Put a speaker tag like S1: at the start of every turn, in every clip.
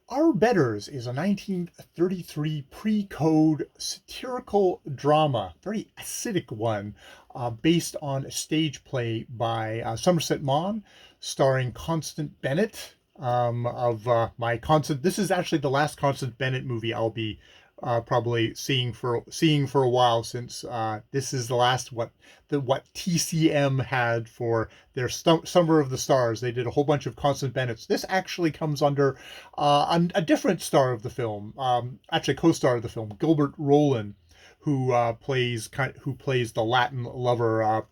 S1: Our Betters is a 1933 pre-code satirical drama, very acidic one, based on a stage play by Somerset Maugham, starring Constant Bennett. Of my Constant, this is actually the last Constant Bennett movie I'll be probably seeing for a while, since this is the last what TCM had for their Summer of the Stars. They did a whole bunch of Constant Bennett's. This actually comes under a different star of the film, actually co-star of the film, Gilbert Roland, who plays the Latin lover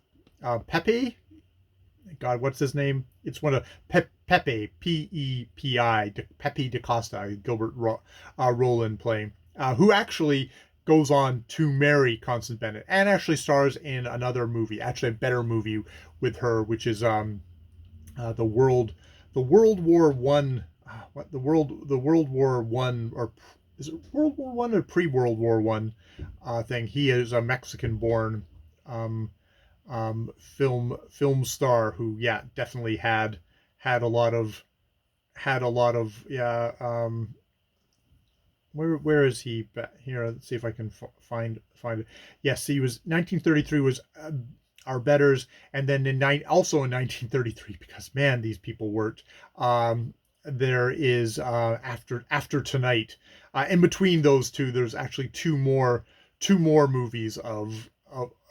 S1: Pepe. God, what's his name? It's one of Pepe, Pepi, Pepe da Costa, Gilbert Roland playing, who actually goes on to marry Constance Bennett and actually stars in another movie, actually a better movie with her, which is the World War One, the World War One, or is it World War One or pre World War One thing? He is a Mexican born um, film star who, yeah, definitely had a lot of yeah. Where is he? Here, let's see if I can find it. Yes, he was 1933 was our betters, and then also in 1933, because man, these people worked. There is after tonight. In between those two, there's actually two more movies of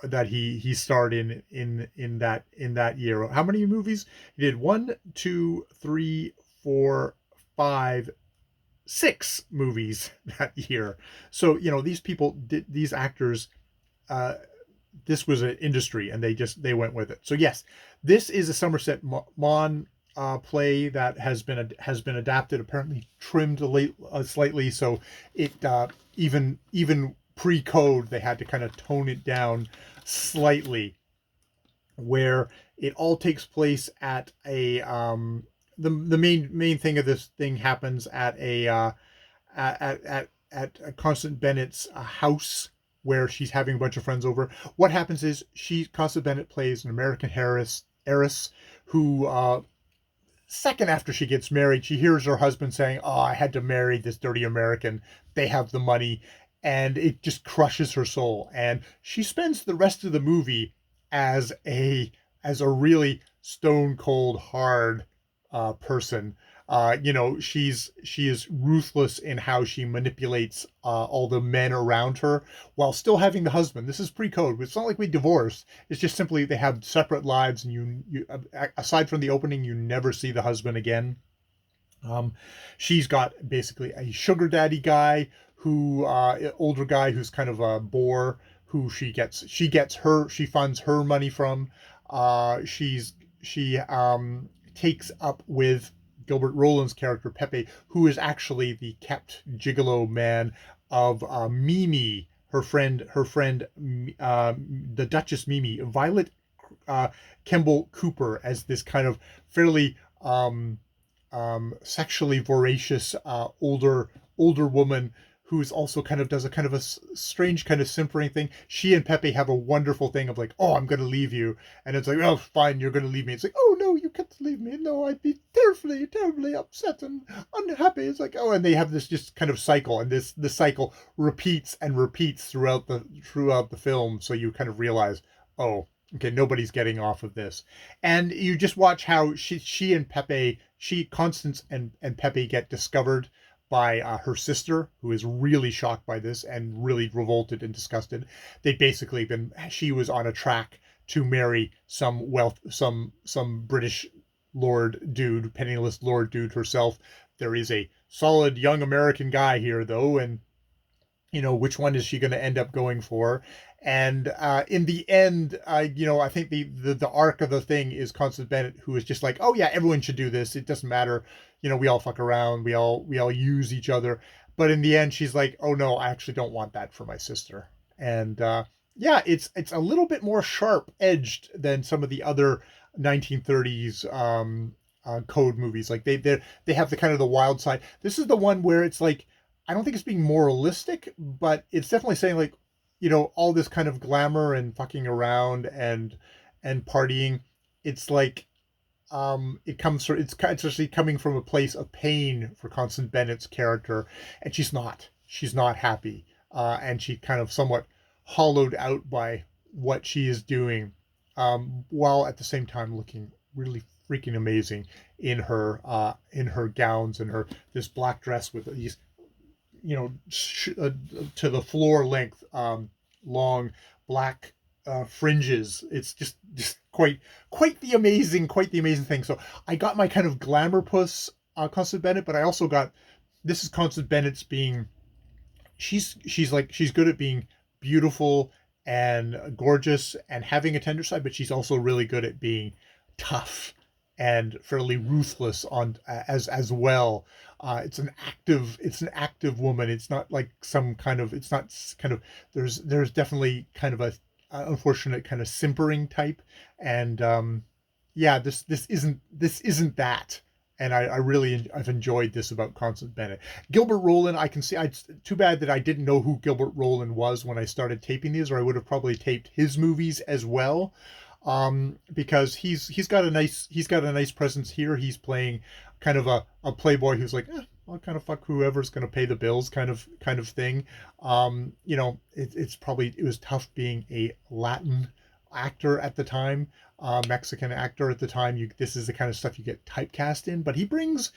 S1: that he starred in that year. How many movies? He did one, two, three, four, five, six movies that year. So these people did, these actors, uh, this was an industry, and they went with it. So yes, this is a Somerset Maugham play that has been adapted, apparently trimmed slightly. So it even pre-code, they had to kind of tone it down slightly, where it all takes place at a the main thing of this thing happens at a at Constant Bennett's house, where she's having a bunch of friends over. What happens is Constant Bennett plays an American heiress who, second after she gets married, she hears her husband saying, "Oh, I had to marry this dirty American. They have the money," and it just crushes her soul. And she spends the rest of the movie as a really stone cold hard person. She is ruthless in how she manipulates all the men around her while still having the husband. This is pre-code. It's not like we divorced. It's just simply they have separate lives, and you aside from the opening, you never see the husband again. Um, she's got basically a sugar daddy guy who, older guy who's kind of a bore, who she funds her money from. She takes up with Gilbert Roland's character Pepe, who is actually the kept gigolo man of Mimi, her friend, the Duchess Mimi, Violet Kemble Cooper, as this kind of fairly sexually voracious older woman, who is also kind of does a kind of a strange kind of simpering thing. She and Pepe have a wonderful thing of like, "Oh, I'm going to leave you," and it's like, "Oh, fine, you're going to leave me." It's like, "Oh no, you can't leave me. No, I'd be terribly upset and unhappy." It's like, oh, and they have this just kind of cycle, and this cycle repeats and repeats throughout the film. So you kind of realize, oh, okay, nobody's getting off of this. And you just watch how Constance and Pepe get discovered by her sister, who is really shocked by this and really revolted and disgusted. She was on a track to marry some British lord dude, penniless lord dude herself. There is a solid young American guy here, though, and which one is she going to end up going for? And in the end, I think the arc of the thing is Constance Bennett, who is just like, "Oh yeah, everyone should do this. It doesn't matter. We all fuck around. We all use each other." But in the end, she's like, "Oh no, I actually don't want that for my sister." And yeah, it's a little bit more sharp edged than some of the other 1930s code movies. Like they have the kind of the wild side. This is the one where it's like, I don't think it's being moralistic, but it's definitely saying like, all this kind of glamour and fucking around and partying. It's like, it's actually coming from a place of pain for Constance Bennett's character, and she's not happy, and she kind of somewhat hollowed out by what she is doing, while at the same time looking really freaking amazing in her gowns and her this black dress with these, you know, to the floor length, long black fringes. It's just quite the amazing thing. So I got my kind of glamour puss Constance Bennett, but I also got, this is Constance Bennett's being, she's good at being beautiful and gorgeous and having a tender side, but she's also really good at being tough and fairly ruthless on as well. It's an active woman. It's not like some kind of, it's not kind of, there's definitely kind of a unfortunate kind of simpering type, and yeah, this isn't that. And I've enjoyed this about Constance Bennett. Gilbert Roland, I can see. It's too bad that I didn't know who Gilbert Roland was when I started taping these, or I would have probably taped his movies as well, because he's got a nice presence here. He's playing kind of a playboy who's like, I'll kind of fuck whoever's going to pay the bills, kind of thing. You know, it was tough being a Latin actor at the time, Mexican actor at the time. This is the kind of stuff you get typecast in, but he brings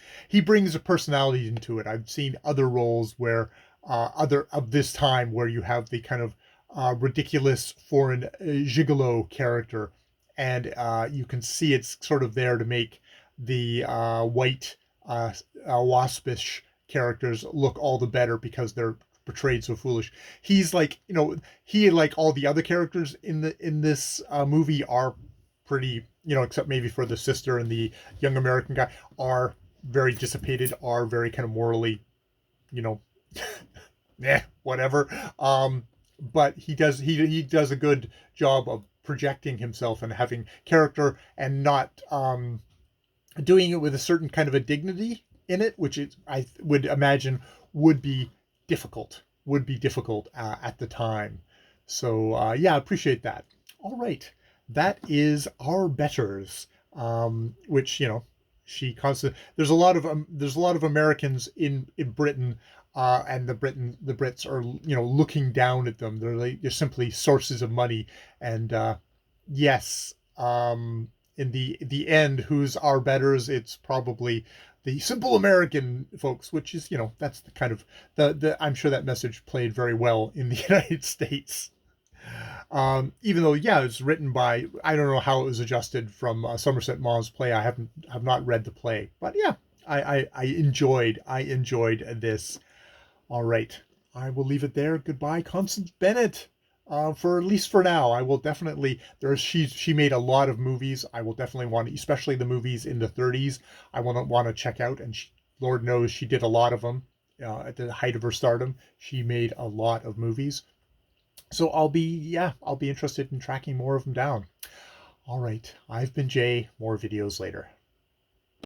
S1: a personality into it. I've seen other roles where other of this time where you have the kind of ridiculous foreign gigolo character, and you can see it's sort of there to make the white waspish characters look all the better because they're portrayed so foolish. He's like, you know, he, like all the other characters in this movie, are pretty, you know, except maybe for the sister and the young American guy, are very dissipated, are very kind of morally, you know, whatever. But he does a good job of projecting himself and having character, and not doing it with a certain kind of a dignity in it, which is, I would imagine, would be difficult at the time. So yeah, I appreciate that. All right, that is our Bttrs, which, you know, there's a lot of Americans in Britain, and the Brits are, you know, looking down at them. They're simply sources of money, and yes, in the end, who's our Bttrs? It's probably the simple American folks, which is, you know, that's the kind of the I'm sure that message played very well in the United States. Even though, yeah, it's written by, I don't know how it was adjusted from Somerset Maugham's play. Have not read the play, but yeah, I enjoyed this. All right, I will leave it there. Goodbye, Constance Bennett. For at least for now, I will definitely, she made a lot of movies. I will definitely want to, especially the movies in the 30s, I want to check out, and Lord knows she did a lot of them. At the height of her stardom, she made a lot of movies. So I'll be interested in tracking more of them down. All right, I've been Jay. More videos later.